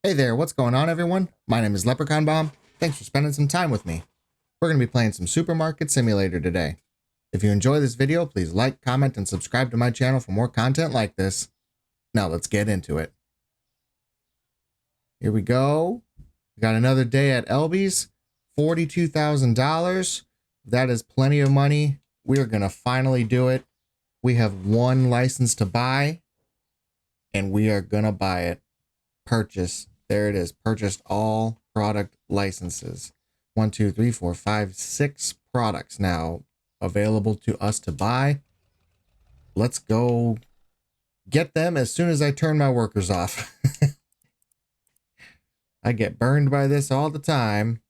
Hey there, what's going on everyone? My name is Leprechaun Bomb. Thanks for spending some time with me. We're going to be playing some Supermarket Simulator today. If you enjoy this video, please like, comment, and subscribe to my channel for more content like this. Now let's get into it. Here we go. We got another day at Elby's. $42,000. That is plenty of money. We're going to finally do it. We have one license to buy, and we are going to buy it. Purchase. There it is. Purchased all product licenses. 1, 2, 3, 4, 5, 6 products now available to us to buy. Let's go get them as soon as I turn my workers off. I get burned by this all the time.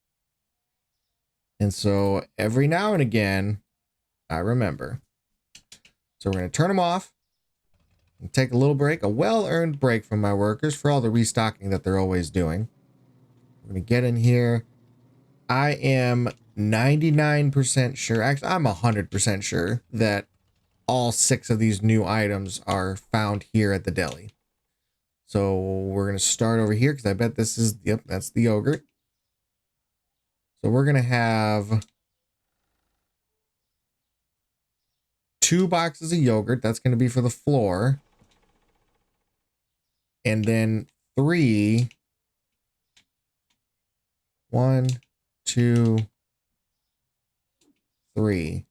And so every now and again, I remember. So we're going to turn them off and take a little break, a well-earned break from my workers for all the restocking that they're always doing. We're going to get in here. I am 99% sure, actually I'm 100% sure that all 6 of these new items are found here at the deli. So we're going to start over here because I bet this is, yep, that's the yogurt. So we're going to have 2 boxes of yogurt. That's going to be for the floor. And then 3. 1, 2, 3.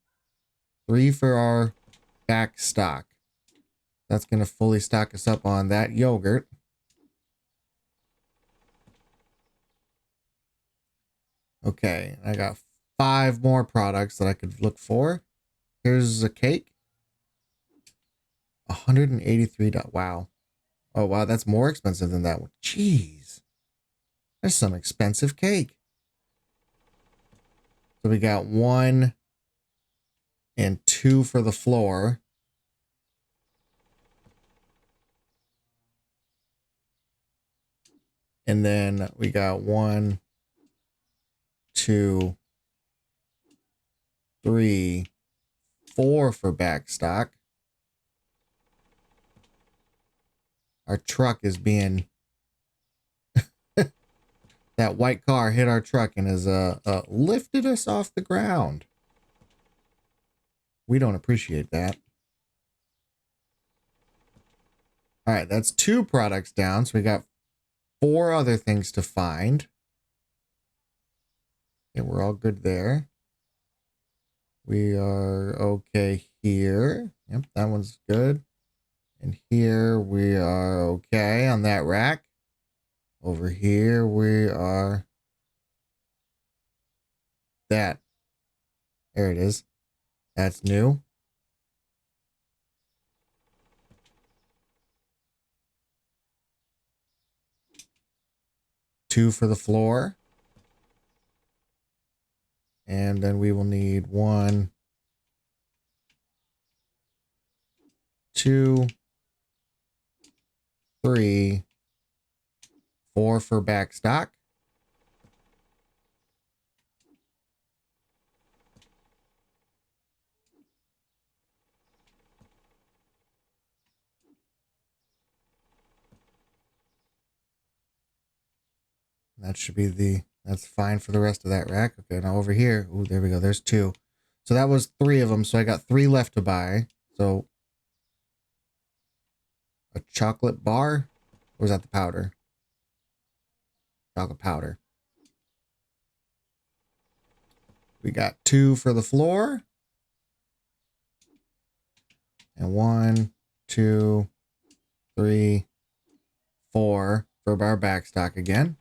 3 for our back stock. That's going to fully stock us up on that yogurt. Okay, I got 5 more products that I could look for. Here's a cake. $183. Wow. Oh, wow, that's more expensive than that one. Jeez. There's some expensive cake. So we got 1 and 2 for the floor. And then we got 1, 2, 3, 4 for back stock. Our truck is being... that white car hit our truck and has lifted us off the ground. We don't appreciate that. All right, that's 2 products down. So we got 4 other things to find. Okay, we're all good there. We are okay here. Yep, that one's good. And here we are okay on that rack. Over here we are... that. There it is. That's new. Two for the floor. And then we will need 1, 2, 3, 4 for back stock. That should be that's fine for the rest of that rack. Okay, now over here, ooh, there we go. There's 2. So that was 3 of them. So I got 3 left to buy. So a chocolate bar, or was that the powder? Chocolate powder. We got 2 for the floor. And 1, 2, 3, 4 for our back stock again.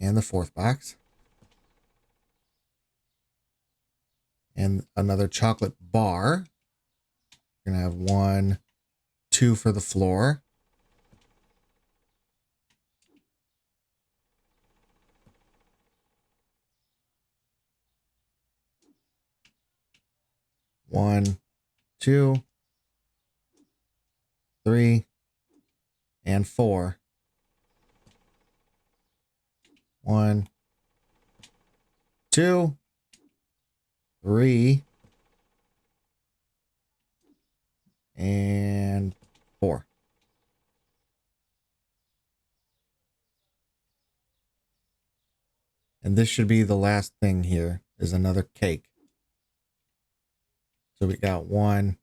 And the 4th box. And another chocolate bar. We're going to have 1, 2 for the floor. One, 2, 3, and 4. 1, 2, 3, and 4. And this should be the last thing here, is another cake. So we got 1,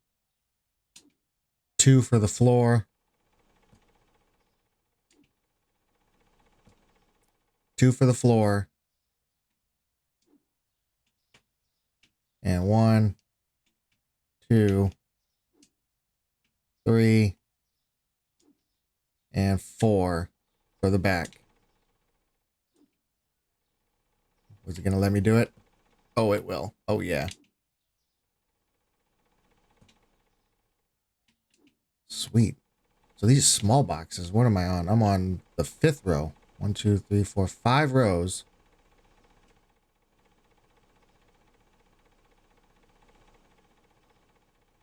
2 for the floor, 2 for the floor, and 1, 2, 3, and 4 for the back. Was it going to let me do it? Oh, it will. Oh, yeah. Sweet. So these small boxes, what am I on? I'm on the 5th row. 1, 2, 3, 4, 5 rows.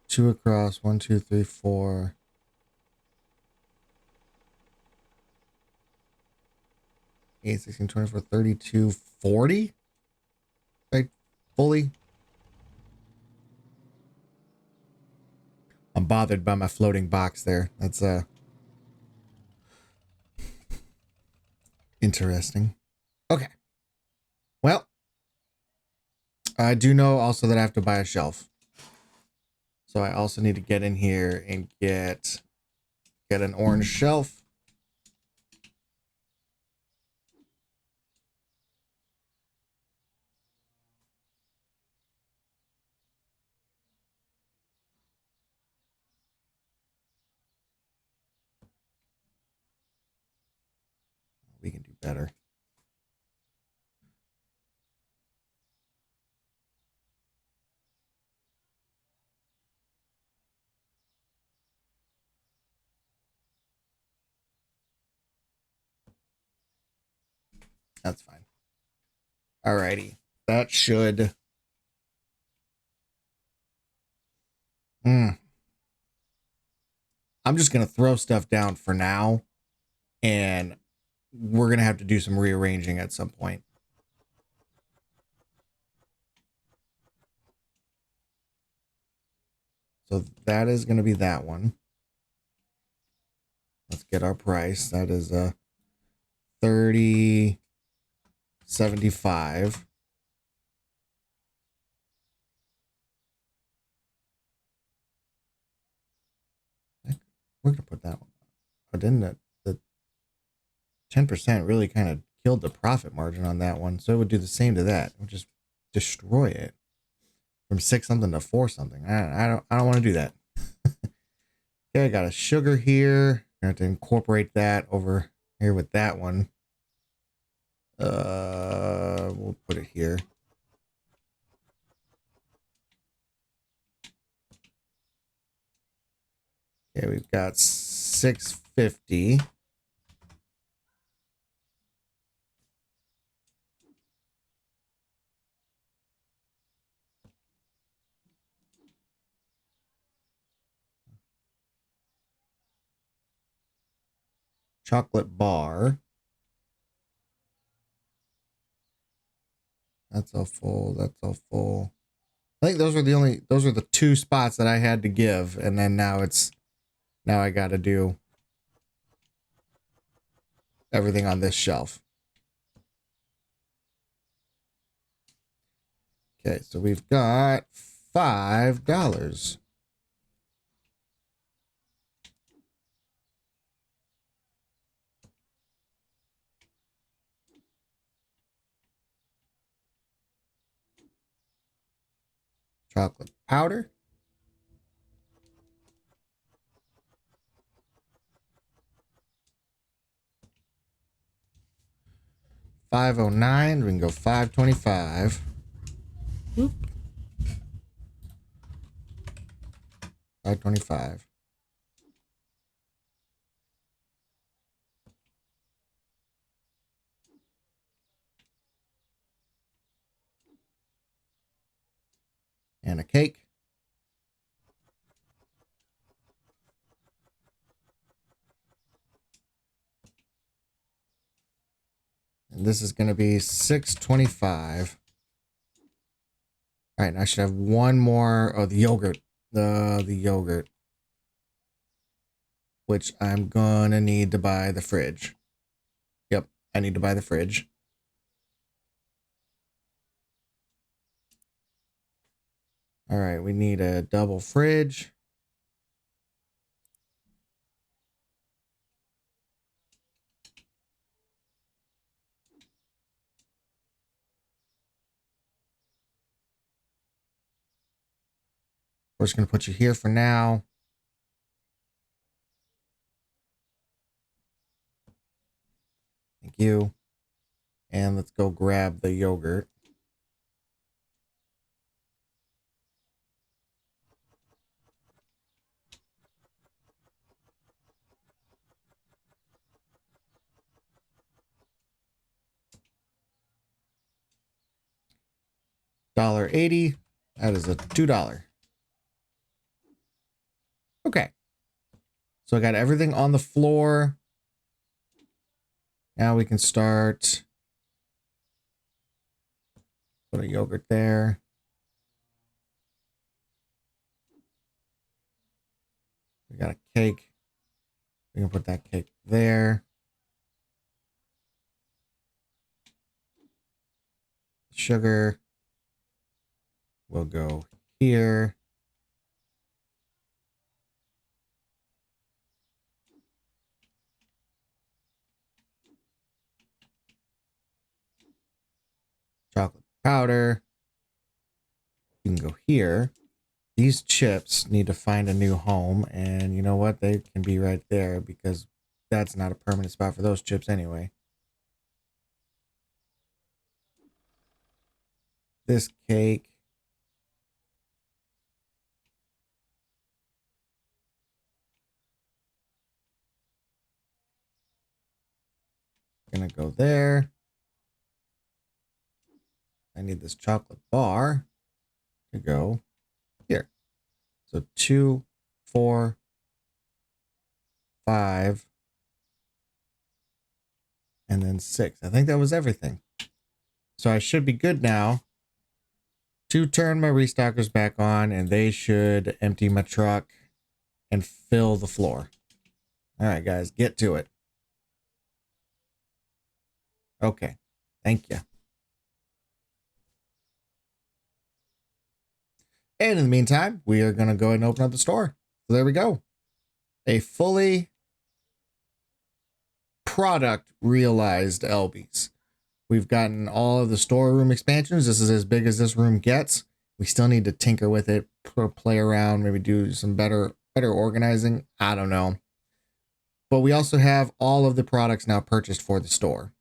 Two across. 1, 2, 3, 4. 8, 16, 24, 32, 40? Like, fully? I'm bothered by my floating box there. That's, interesting. Okay. Well, I do know also that I have to buy a shelf. So I also need to get in here and get an orange shelf. We can do better. That's fine. Alrighty. That should... I'm just going to throw stuff down for now. And we're going to have to do some rearranging at some point. So that is going to be that one. Let's get our price. That is $30.75. We're going to put that one. Oh, didn't it? The 10% really kind of killed the profit margin on that one. So it would do the same to that. It would just destroy it from 6 something to 4 something. I don't want to do that. Okay, I got a sugar here. I have to incorporate that over here with that one. We'll put it here. Okay, we've got $6.50. Chocolate bar. That's all full. That's all full. I think those are the 2 spots that I had to give, and then now I got to do everything on this shelf. Okay, so we've got $5. Chocolate powder. $5.09. We can go $5.25. $5.25. And a cake. And this is going to be $6.25. All right, and I should have one more. Oh, the yogurt. The yogurt. Which I'm gonna need to buy the fridge. Yep, I need to buy the fridge. All right, we need a double fridge. We're just gonna put you here for now. Thank you. And let's go grab the yogurt. $1.80. That is a $2. Okay. So I got everything on the floor. Now we can start. Put a yogurt there. We got a cake. We can put that cake there. Sugar will go here. Chocolate powder. You can go here. These chips need to find a new home, and you know what? They can be right there because that's not a permanent spot for those chips anyway. This cake. Gonna go there. I need this chocolate bar to go here. So 2, 4, 5, and then 6. I think that was everything. So I should be good now to turn my restockers back on, and they should empty my truck and fill the floor. All right, guys, get to it. Okay, thank you. And in the meantime, we are going to go ahead and open up the store. So there we go. A fully product realized Elby's. We've gotten all of the storeroom expansions. This is as big as this room gets. We still need to tinker with it, play around, maybe do some better organizing. I don't know. But we also have all of the products now purchased for the store.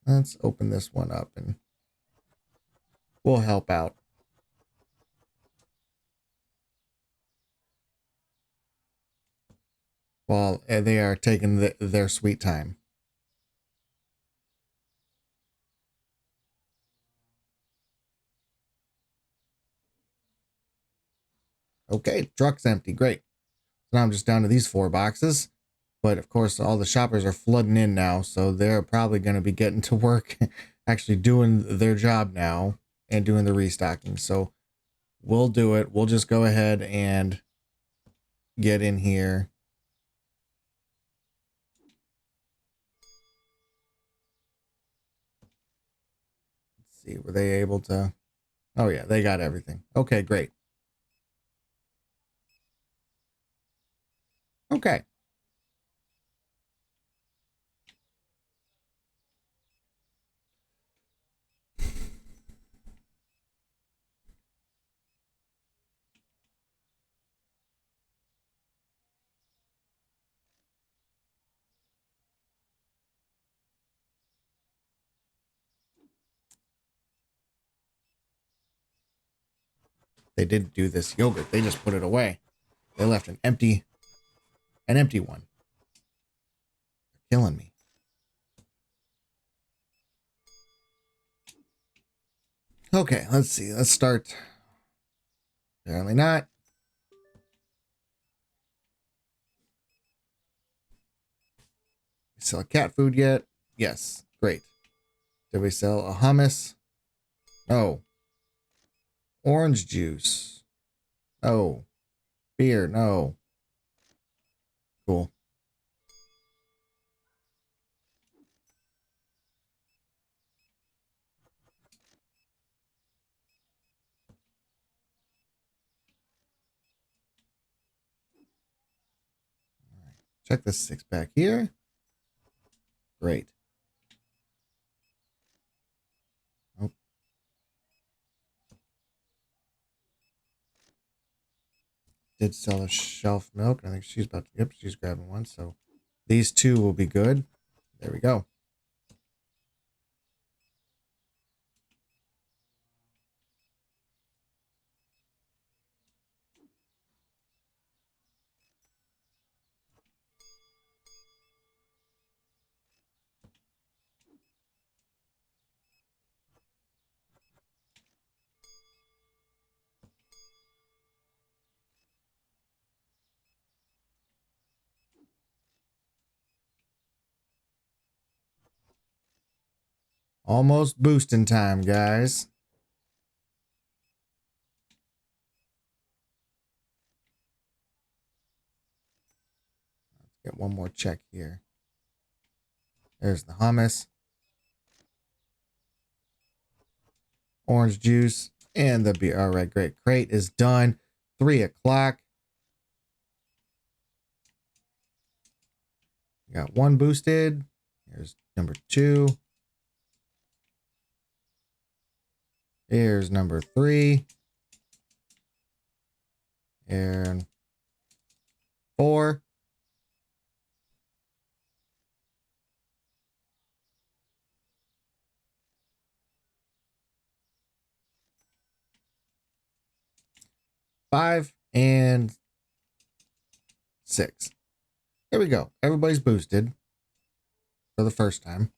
Let's open this one up and we'll help out. While they are taking their sweet time. Okay, truck's empty. Great. So now I'm just down to these 4 boxes. But of course, all the shoppers are flooding in now. So they're probably going to be getting to work actually doing their job now and doing the restocking. So we'll do it. We'll just go ahead and get in here. Let's see. Were they able to? Oh, yeah, they got everything. Okay, great. Okay. They didn't do this yogurt. They just put it away. They left an empty one. They're killing me. Okay, let's see. Let's start. Apparently not. Sell cat food yet? Yes. Great. Did we sell a hummus? No. Orange juice? No. Beer? No. Cool. Check this 6-pack here. Great. Oh. Did sell a shelf milk. I think she's about to, yep, she's grabbing one. So these two will be good. There we go. Almost boosting time, guys. Let's get one more check here. There's the hummus. Orange juice and the beer. All right, great. Crate is done. 3 o'clock. Got one boosted. Here's number 2. Here's number 3. And 4. Five and 6. There we go. Everybody's boosted for the first time.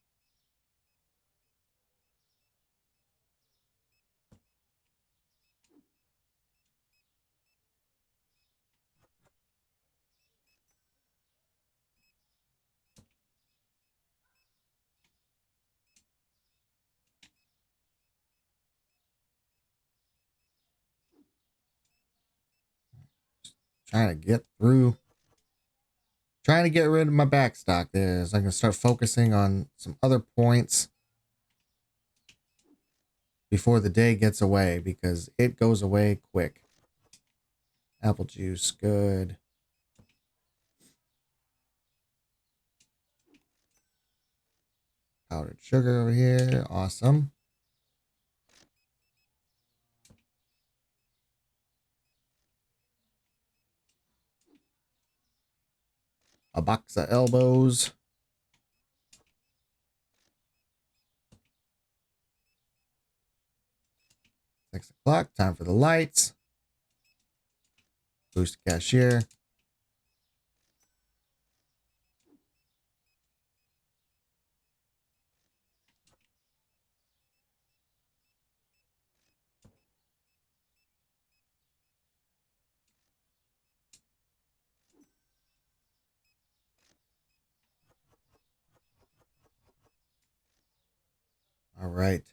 Trying to get through. Trying to get rid of my back stock there so I can start focusing on some other points before the day gets away, because it goes away quick. Apple juice, good. Powdered sugar over here, awesome. A box of elbows. 6 o'clock, time for the lights. Boost cashier. All right.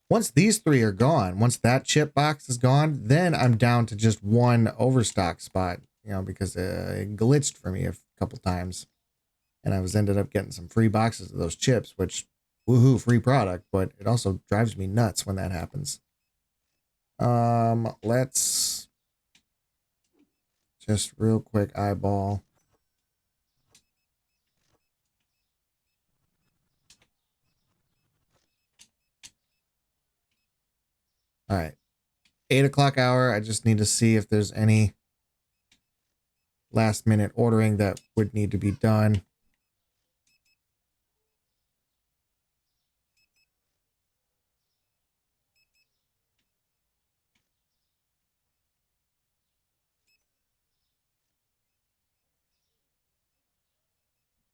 Once these 3 are gone, once that chip box is gone, then I'm down to just one overstock spot, you know, because it glitched for me a couple times. And I was ended up getting some free boxes of those chips, which, woohoo, free product, but it also drives me nuts when that happens. Let's just real quick eyeball. All right. 8 o'clock hour. I just need to see if there's any last minute ordering that would need to be done.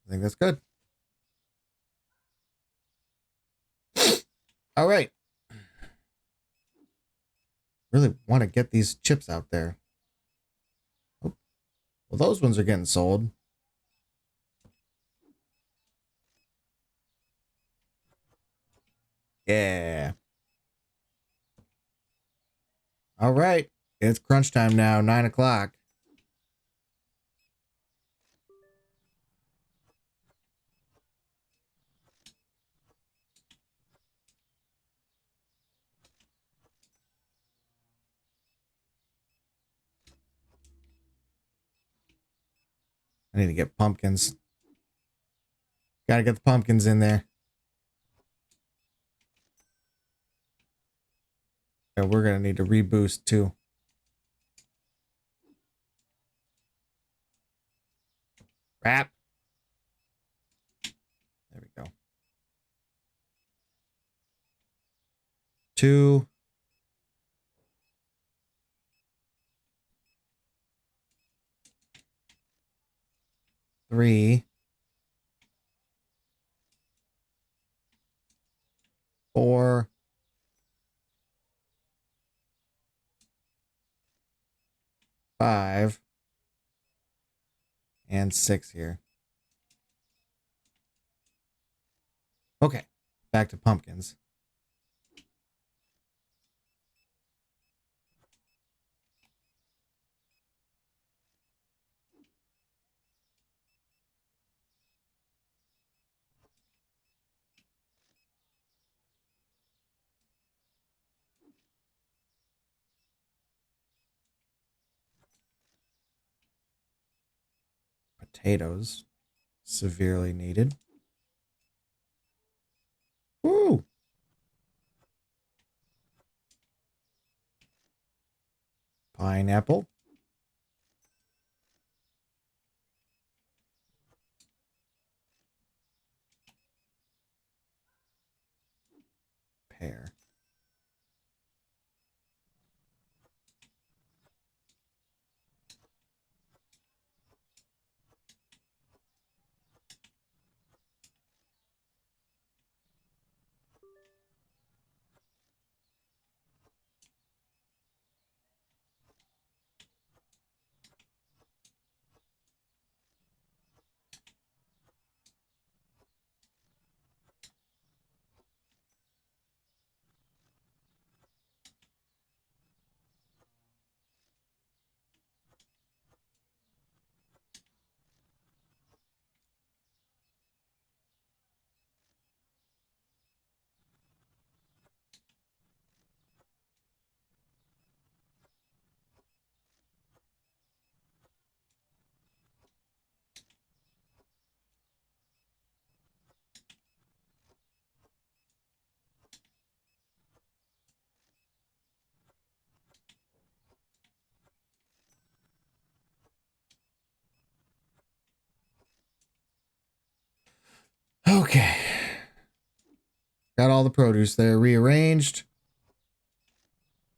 I think that's good. All right. Really want to get these chips out there. Oh, well, those ones are getting sold. Yeah. All right. It's crunch time now, 9 o'clock. I need to get pumpkins. Gotta get the pumpkins in there. And we're gonna need to reboost too. Wrap. There we go. 2. 3. 4. 5. And 6 here. Okay. Back to pumpkins. Potatoes. Severely needed. Woo! Pineapple. Pear. Okay. Got all the produce there rearranged.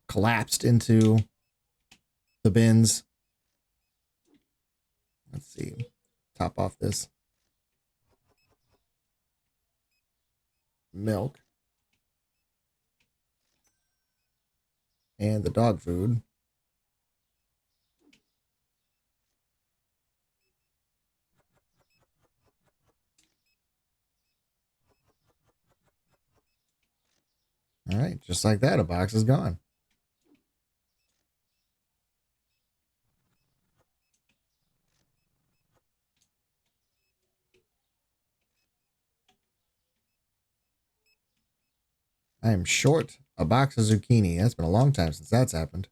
Collapsed into the bins. Let's see. Top off this milk. And the dog food. All right, just like that, a box is gone. I am short a box of zucchini. That's been a long time since that's happened.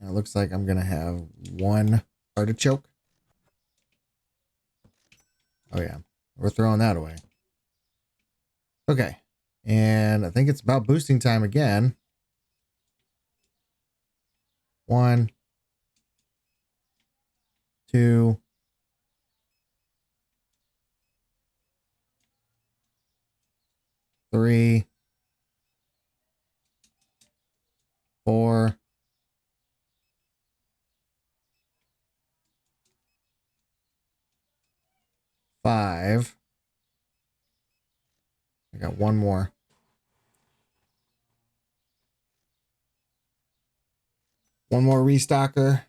And it looks like I'm going to have 1 artichoke. Oh, yeah. We're throwing that away. Okay. And I think it's about boosting time again. 1, 2, 3, 4, 5. I got 1 more. One more restocker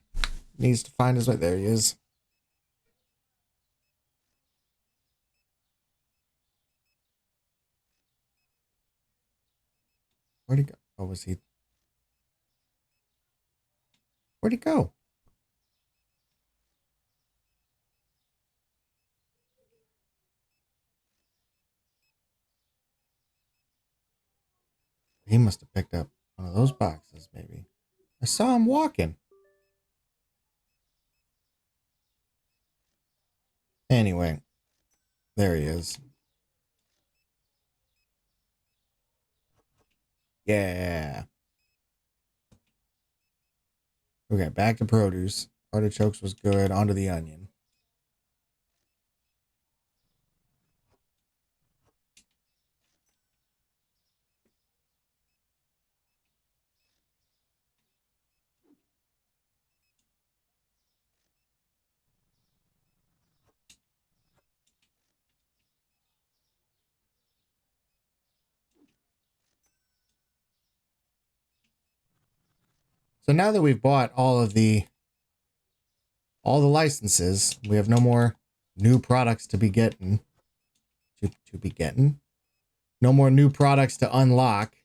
needs to find his way. There he is. Where'd he go? Oh, was he? Where'd he go? He must have picked up one of those boxes, maybe. I saw him walking. Anyway, there he is. Yeah. Okay, back to produce. Artichokes was good. Onto the onion. So now that we've bought all the licenses, we have no more new products to be getting. To be getting. No more new products to unlock.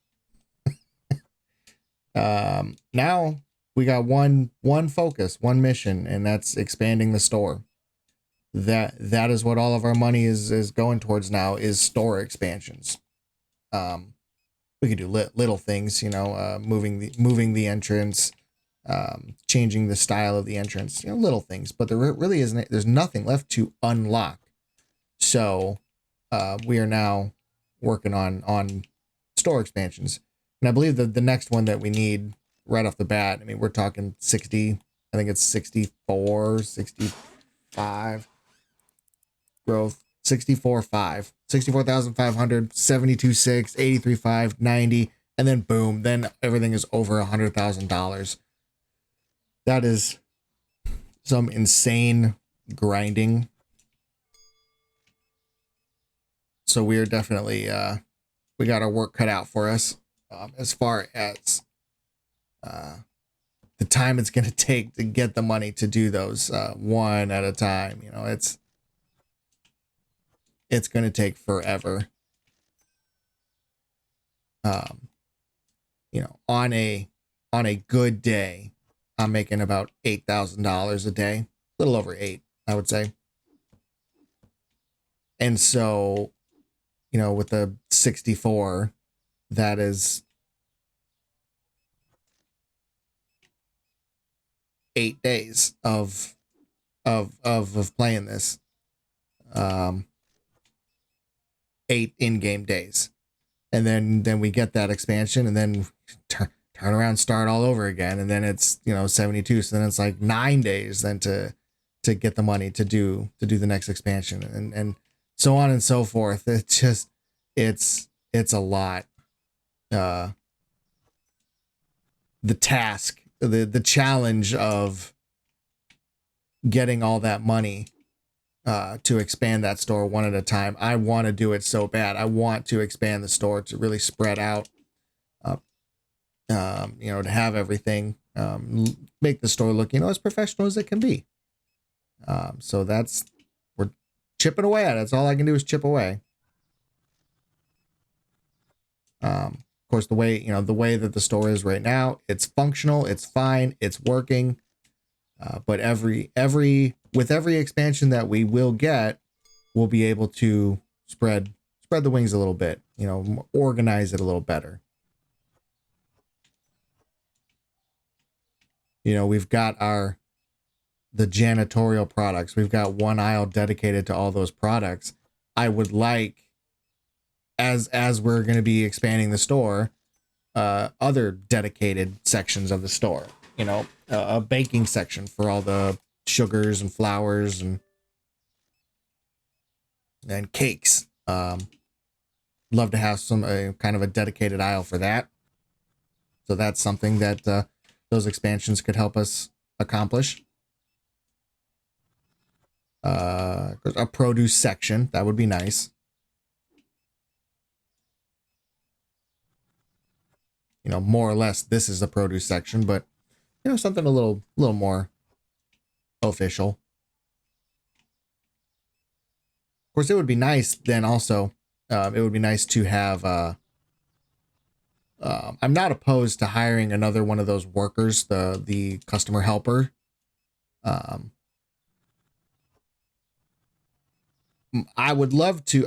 Now we got one focus, one mission, and that's expanding the store. That is what all of our money is going towards now, is store expansions. We could do little things, moving the entrance, changing the style of the entrance, little things, but there really isn't, there's nothing left to unlock. So we are now working on store expansions. And I believe that the next one that we need right off the bat, I mean, we're talking 60, I think it's 64, 65 growth, 64.5, 64,500, 72.6, 83.5, 90, and then boom, then everything is over $100,000. That is some insane grinding. So we are definitely, we got our work cut out for us. As far as the time it's going to take to get the money to do those one at a time, it's going to take forever. On a good day, I'm making about $8,000 a day, a little over 8, I would say. And so, with the 64, that is 8 days of playing this. 8 in-game days. And then we get that expansion, and then turn around, start all over again, and then it's 72. So then it's like 9 days then to get the money to do the next expansion, and so on and so forth. It's just it's a lot. The task, the challenge of getting all that money to expand that store one at a time. I want to do it so bad. I want to expand the store to really spread out, to have everything, make the store look, as professional as it can be. So we're chipping away at it. That's all I can do is chip away. Of course, the way that the store is right now, it's functional, it's fine, it's working. But with every expansion that we will get, we'll be able to spread the wings a little bit, organize it a little better. We've got the janitorial products. We've got one aisle dedicated to all those products. I would like, as we're going to be expanding the store, other dedicated sections of the store, a baking section for all the sugars and flours and cakes. Love to have some kind of a dedicated aisle for that. So that's something that those expansions could help us accomplish. A produce section, that would be nice. More or less, this is the produce section, but something a little more official. Of course, it would be nice then also. It would be nice to have I'm not opposed to hiring another one of those workers, the customer helper. I would love to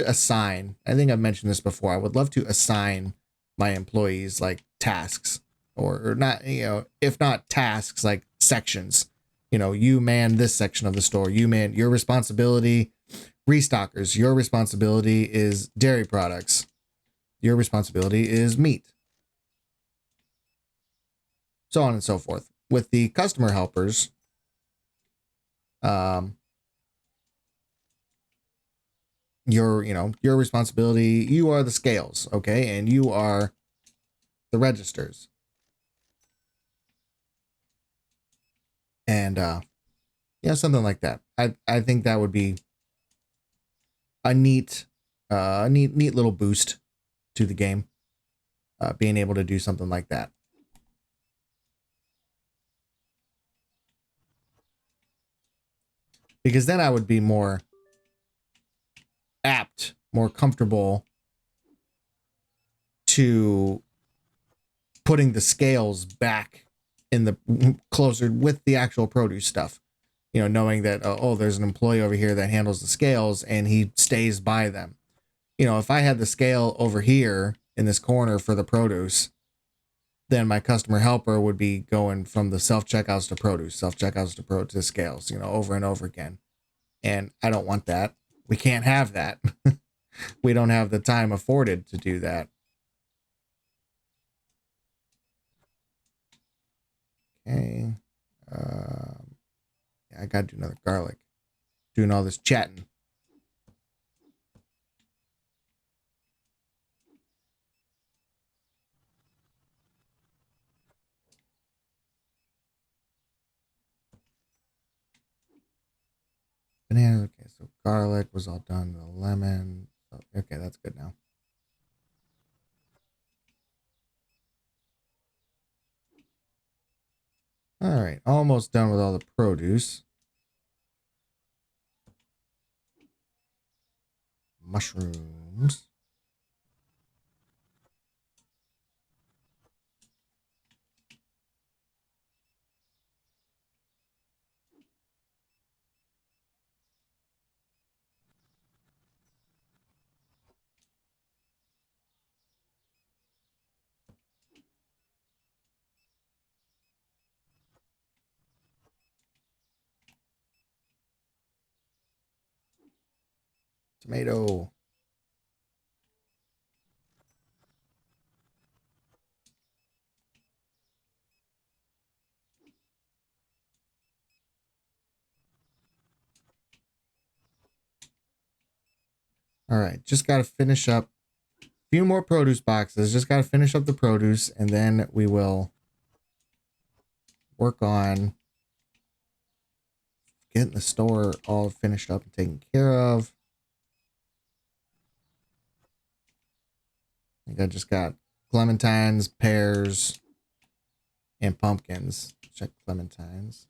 assign, I think I've mentioned this before. I would love to assign my employees like tasks or not, if not tasks, like sections. You man this section of the store, you man your responsibility, restockers, your responsibility is dairy products. Your responsibility is meat. So on and so forth. With the customer helpers, your responsibility, you are the scales, okay? And you are the registers. And something like that. I think that would be a neat little boost to the game. Being able to do something like that. Because then I would be more apt, more comfortable to putting the scales back in the closer with the actual produce stuff. Knowing that, there's an employee over here that handles the scales and he stays by them. If I had the scale over here in this corner for the produce, then my customer helper would be going from the self-checkouts to produce, to scales, over and over again. And I don't want that. We can't have that. We don't have the time afforded to do that. Okay. I gotta do another garlic. Doing all this chatting. Banana. Okay, so garlic was all done. The lemon. Okay, that's good now. All right, almost done with all the produce. Mushrooms. Tomato. All right, just got to finish up a few more produce boxes. Just got to finish up the produce, and then we will work on getting the store all finished up and taken care of. I think I just got clementines, pears, and pumpkins. Check clementines.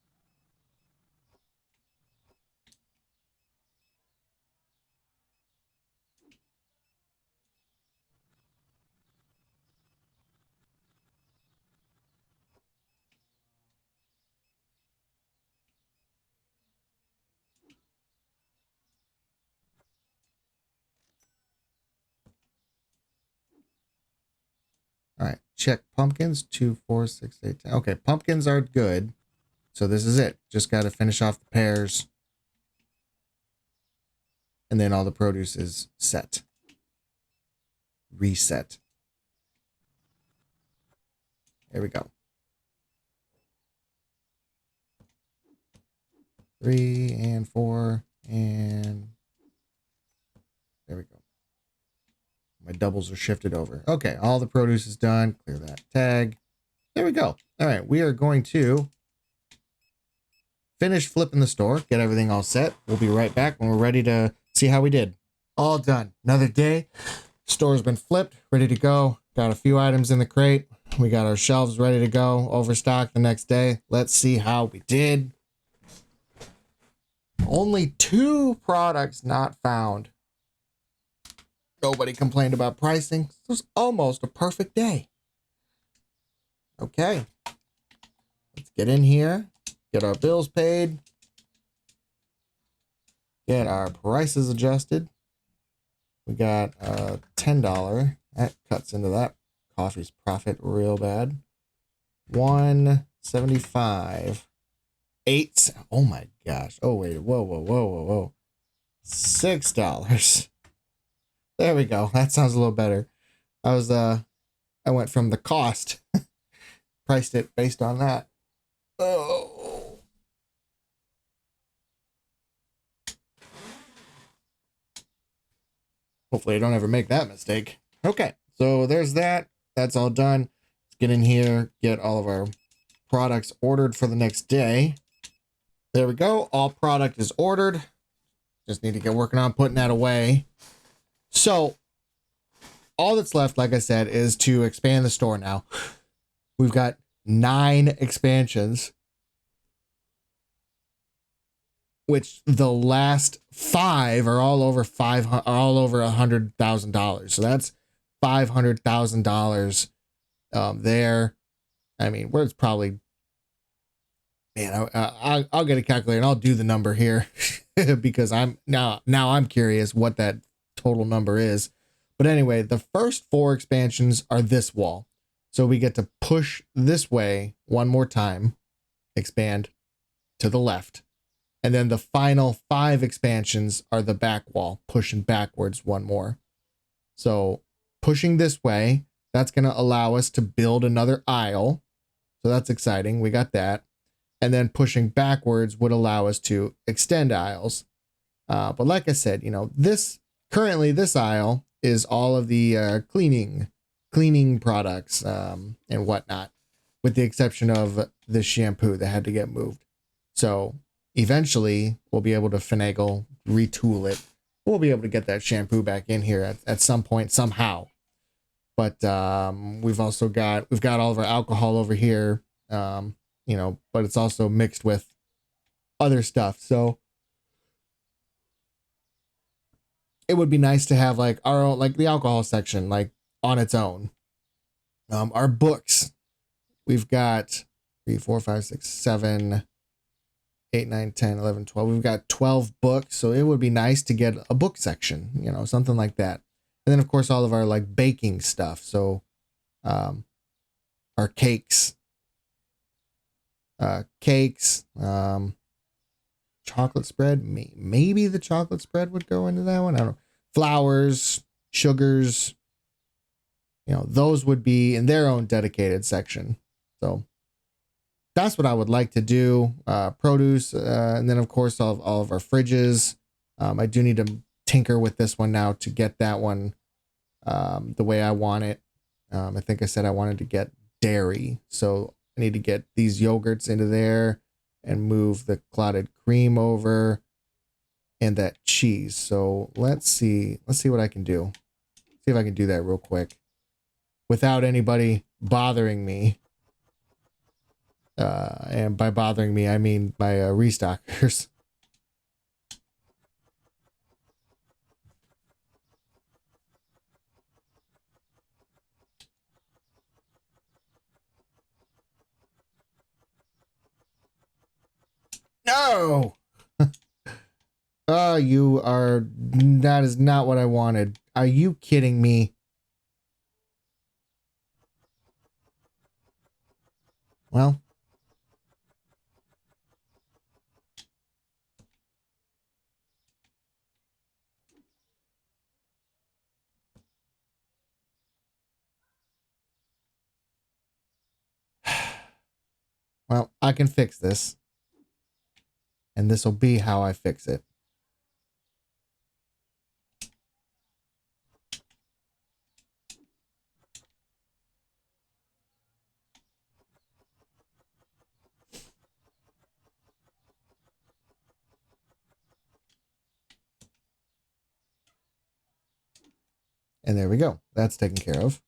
All right, check pumpkins. 2, 4, 6, 8, 10. Okay, pumpkins are good. So this is it. Just got to finish off the pears. And then all the produce is set. Reset. There we go. 3 and 4 and there we go. My doubles are shifted over. Okay, all the produce is done. Clear that tag. There we go. All right, we are going to finish flipping the store, get everything all set. We'll be right back when we're ready to see how we did. All done. Another day. Store's been flipped, ready to go. Got a few items in the crate. We got our shelves ready to go. Overstock the next day. Let's see how we did. Only 2 products not found. Nobody complained about pricing. It was almost a perfect day. Okay. Let's get in here, get our bills paid, get our prices adjusted. We got $10. That cuts into that coffee's profit real bad. 175. 8. Oh my gosh. Oh wait. Whoa. $6. There we go. That sounds a little better. I went from the cost, priced it based on that. Oh. Hopefully I don't ever make that mistake. Okay, so there's that. That's all done. Let's get in here, get all of our products ordered for the next day. There we go. All product is ordered. Just need to get working on putting that away. So all that's left, like I said, is to expand the store now. We've got 9 expansions, which the last 5 are all over $100,000. So that's $500,000 there. I mean, where it's probably, man, I'll get a calculator and I'll do the number here because I'm curious what that total number is. But anyway, the first 4 expansions are this wall. So we get to push this way one more time, expand to the left. And then the final 5 expansions are the back wall, pushing backwards one more. So pushing this way, that's going to allow us to build another aisle. So that's exciting. We got that. And then pushing backwards would allow us to extend aisles. But like I said, you know, currently this aisle is all of the cleaning products and whatnot, with the exception of the shampoo that had to get moved. So eventually we'll be able to finagle, retool it. We'll be able to get that shampoo back in here at some point somehow. But we've got all of our alcohol over here, you know, but it's also mixed with other stuff. So it would be nice to have like our own, like the alcohol section, like on its own. Our books, we've got 3, 4, 5, 6, 7, 8, 9, 10, 11, 12. We've got 12 books. So it would be nice to get a book section, you know, something like that. And then of course, all of our like baking stuff. So, our cakes, chocolate spread. Maybe the chocolate spread would go into that one. I don't know. Flours, sugars, you know, those would be in their own dedicated section. So that's what I would like to do. Produce, and then of course all of our fridges. I do need to tinker with this one now to get that one the way I want it. I think I said I wanted to get dairy, so I need to get these yogurts into there and move the clotted cream over and that cheese. So let's see what I can do. See if I can do that real quick without anybody bothering me. And by bothering me, I mean my restockers. No! That is not what I wanted. Are you kidding me? Well, I can fix this. And this will be how I fix it. And there we go. That's taken care of.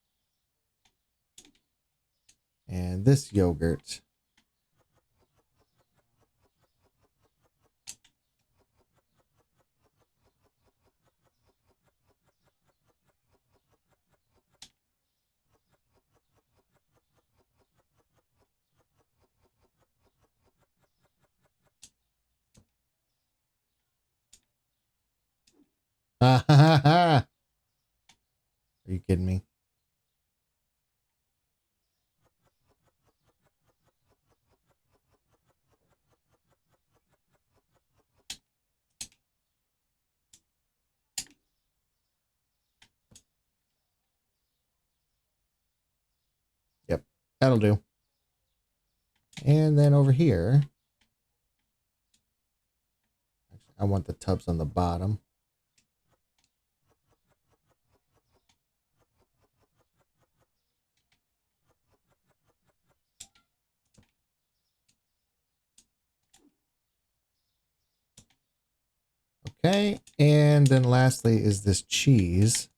And this yogurt. That'll do. And then over here, I want the tubs on the bottom. Okay, and then lastly is this cheese.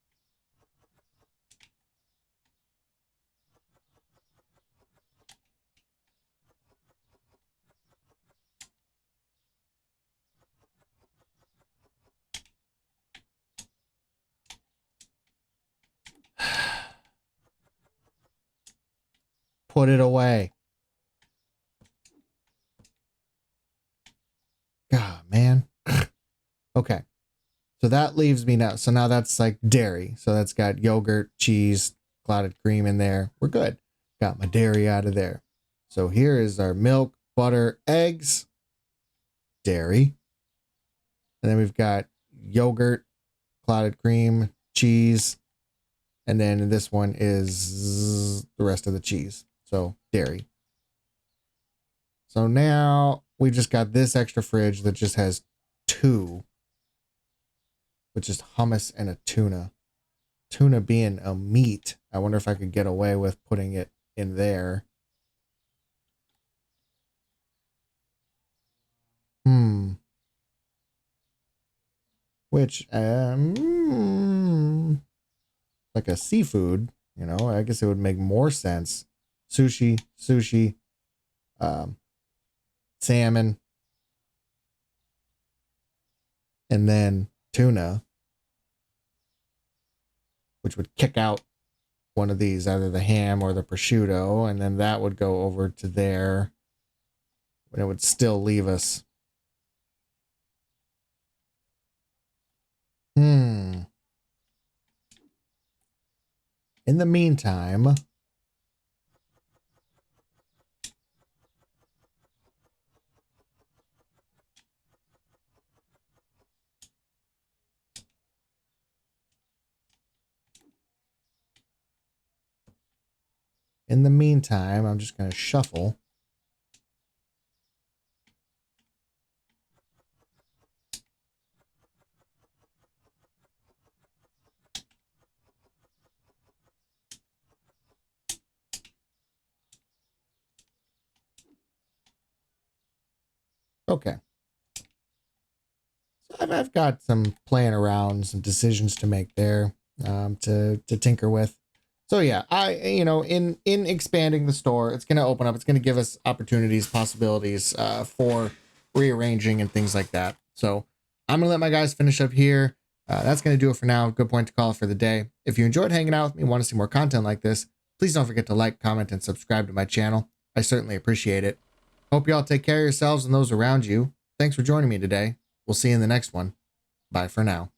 Put it away. God, man. Okay. So that leaves me now. So now that's like dairy. So that's got yogurt, cheese, clotted cream in there. We're good. Got my dairy out of there. So here is our milk, butter, eggs, dairy. And then we've got yogurt, clotted cream, cheese. And then this one is the rest of the cheese. So dairy. So now we've just got this extra fridge that just has two, which is hummus and a tuna. Tuna being a meat. I wonder if I could get away with putting it in there. Which, like a seafood, you know, I guess it would make more sense. Sushi, salmon, and then tuna, which would kick out one of these, either the ham or the prosciutto, and then that would go over to there, but it would still leave us. In the meantime, I'm just going to shuffle. Okay. So I've got some playing around, some decisions to make there, to tinker with. So yeah, in expanding the store, it's going to open up. It's going to give us opportunities, possibilities, for rearranging and things like that. So I'm going to let my guys finish up here. That's going to do it for now. Good point to call for the day. If you enjoyed hanging out with me and want to see more content like this, please don't forget to like, comment, and subscribe to my channel. I certainly appreciate it. Hope you all take care of yourselves and those around you. Thanks for joining me today. We'll see you in the next one. Bye for now.